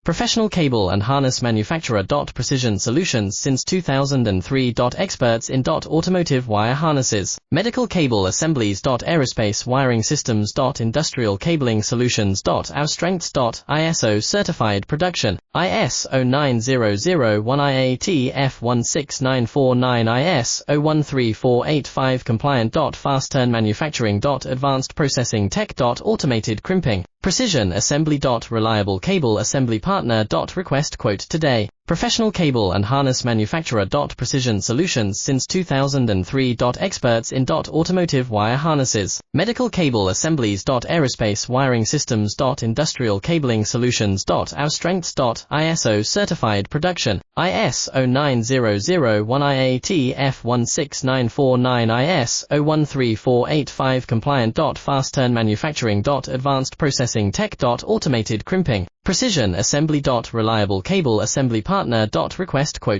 Professional cable and harness manufacturer. Precision solutions since 2003. Experts in automotive wire harnesses, medical cable assemblies. Aerospace wiring systems. Industrial cabling solutions. Our strengths. ISO certified production, IS 09001 IAT F16949 IS 013485 compliant. Fast turn manufacturing. Advanced processing tech. Automated crimping, precision assembly. Reliable cable assembly partner. Request quote today. Professional cable and harness manufacturer. Precision solutions since 2003. Experts in automotive wire harnesses, medical cable assemblies. Aerospace wiring systems. Industrial cabling solutions. Our strengths. ISO certified production, IS 09001 IAT F16949 IS 013485 compliant. Fast turn manufacturing. Advanced processing tech. Automated crimping, precision assembly. Reliable cable assembly partner. Request quote